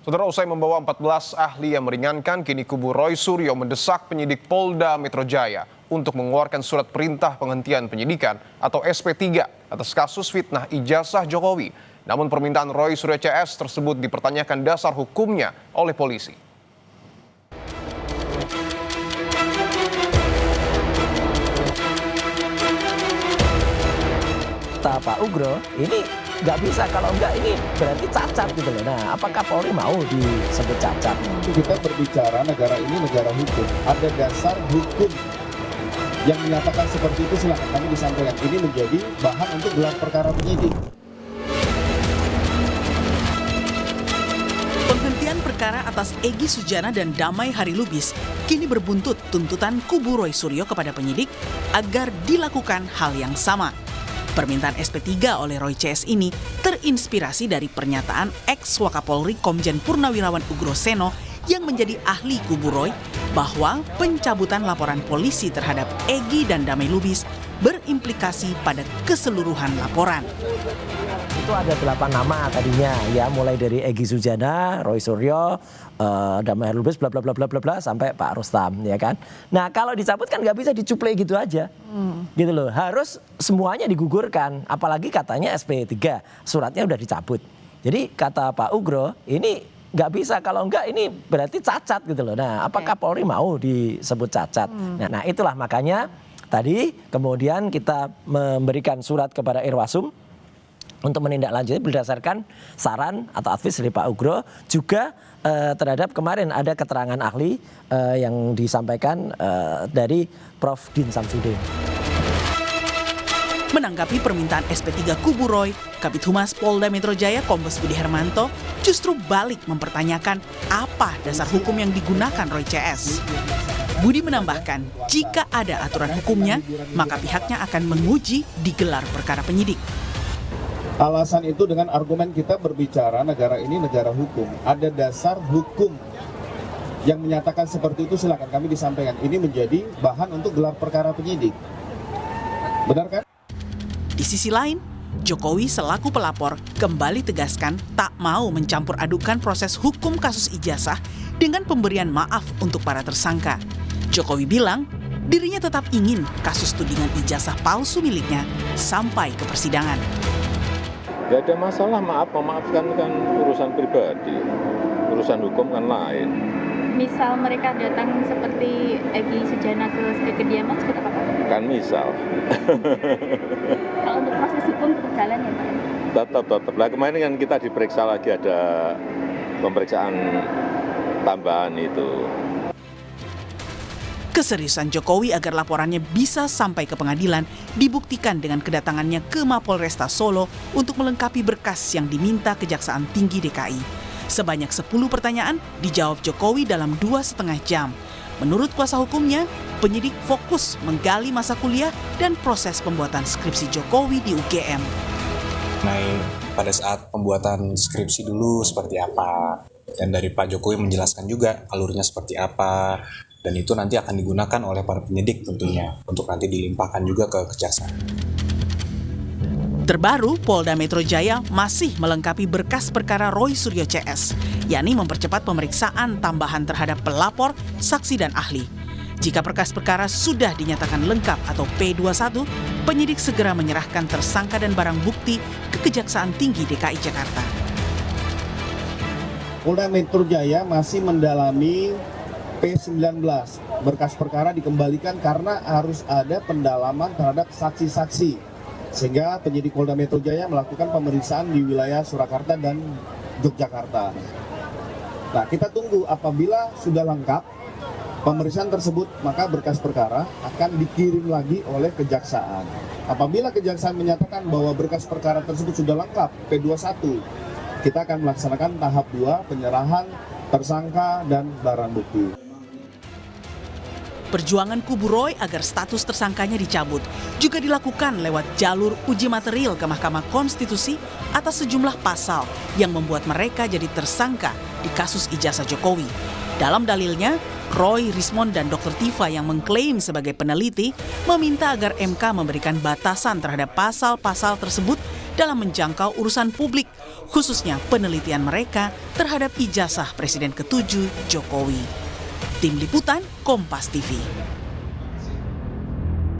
Saudara, usai membawa 14 ahli yang meringankan, kini kubu Roy Suryo mendesak penyidik Polda Metro Jaya untuk mengeluarkan surat perintah penghentian penyidikan atau SP3 atas kasus fitnah ijazah Jokowi. Namun permintaan Roy Suryo CS tersebut dipertanyakan dasar hukumnya oleh polisi. Pak Ugro, ini nggak bisa, kalau nggak ini berarti cacat gitu loh. Nah, apakah Polri mau disebut cacat? Kita berbicara negara ini negara hukum, ada dasar hukum yang menyatakan seperti itu, silakan kami disampaikan. Ini menjadi bahan untuk gelar perkara penyidik. Penghentian perkara atas Egy Sujana dan Damai Harilubis kini berbuntut tuntutan kubu Roy Suryo kepada penyidik agar dilakukan hal yang sama. Permintaan SP3 oleh Roy CS ini terinspirasi dari pernyataan ex-Wakapolri Komjen Purnawirawan Ugroseno yang menjadi ahli kubu Roy bahwa pencabutan laporan polisi terhadap Egy dan Damai Lubis berimplikasi pada keseluruhan laporan. Itu ada 8 nama tadinya ya, mulai dari Egy Sujana, Roy Suryo, Damai Harilubis, bla bla bla bla bla sampai Pak Rustam, ya kan. Nah, kalau dicabut kan nggak bisa dicuplek gitu aja. Gitu loh. Harus semuanya digugurkan, apalagi katanya SP3, suratnya udah dicabut. Jadi kata Pak Ugro, ini nggak bisa, kalau enggak ini berarti cacat gitu loh. Nah, apakah Polri mau disebut cacat? Nah, itulah makanya tadi kemudian kita memberikan surat kepada Irwasum untuk menindaklanjuti berdasarkan saran atau advice dari Pak Ugro, juga terhadap kemarin ada keterangan ahli yang disampaikan dari Prof. Din Samsudin. Menanggapi permintaan SP3 kubu Roy, Kabid Humas Polda Metro Jaya Kombes Budi Hermanto justru balik mempertanyakan apa dasar hukum yang digunakan Roy CS. Budi menambahkan, jika ada aturan hukumnya, maka pihaknya akan menguji di gelar perkara penyidik. Alasan itu dengan argumen kita berbicara negara ini negara hukum, ada dasar hukum yang menyatakan seperti itu, silakan kami disampaikan. Ini menjadi bahan untuk gelar perkara penyidik. Benar kan? Di sisi lain, Jokowi selaku pelapor kembali tegaskan tak mau mencampur adukan proses hukum kasus ijazah dengan pemberian maaf untuk para tersangka. Jokowi bilang dirinya tetap ingin kasus tudingan ijazah palsu miliknya sampai ke persidangan. Gak ada masalah, memaafkan kan urusan pribadi, urusan hukum kan lain. Misal mereka datang seperti Egy Sujana ke kediaman seperti apa Pak? Kan misal. Kalau untuk proses hukum tetap jalan ya Pak? Tetap. Lah kemarin kan kita diperiksa lagi, ada pemeriksaan tambahan itu. Keseriusan Jokowi agar laporannya bisa sampai ke pengadilan dibuktikan dengan kedatangannya ke Mapolresta Solo untuk melengkapi berkas yang diminta Kejaksaan Tinggi DKI. Sebanyak 10 pertanyaan dijawab Jokowi dalam 2,5 jam. Menurut kuasa hukumnya, penyidik fokus menggali masa kuliah dan proses pembuatan skripsi Jokowi di UGM. Pada saat pembuatan skripsi dulu seperti apa, dan dari Pak Jokowi menjelaskan juga alurnya seperti apa, dan itu nanti akan digunakan oleh para penyidik tentunya untuk nanti dilimpahkan juga ke kejaksaan. Terbaru, Polda Metro Jaya masih melengkapi berkas perkara Roy Suryo CS, yakni mempercepat pemeriksaan tambahan terhadap pelapor, saksi, dan ahli. Jika berkas perkara sudah dinyatakan lengkap atau P21, penyidik segera menyerahkan tersangka dan barang bukti ke Kejaksaan Tinggi DKI Jakarta. Polda Metro Jaya masih mendalami P19, berkas perkara dikembalikan karena harus ada pendalaman terhadap saksi-saksi, sehingga penyidik Polda Metro Jaya melakukan pemeriksaan di wilayah Surakarta dan Yogyakarta. Nah, kita tunggu apabila sudah lengkap pemeriksaan tersebut, maka berkas perkara akan dikirim lagi oleh kejaksaan. Apabila kejaksaan menyatakan bahwa berkas perkara tersebut sudah lengkap, P21, kita akan melaksanakan tahap 2, penyerahan tersangka dan barang bukti. Perjuangan kubu Roy agar status tersangkanya dicabut juga dilakukan lewat jalur uji material ke Mahkamah Konstitusi atas sejumlah pasal yang membuat mereka jadi tersangka di kasus ijazah Jokowi. Dalam dalilnya, Roy, Rismond, dan Dr. Tifa yang mengklaim sebagai peneliti meminta agar MK memberikan batasan terhadap pasal-pasal tersebut dalam menjangkau urusan publik, khususnya penelitian mereka terhadap ijazah Presiden ke-7 Jokowi. Tim Liputan Kompas TV.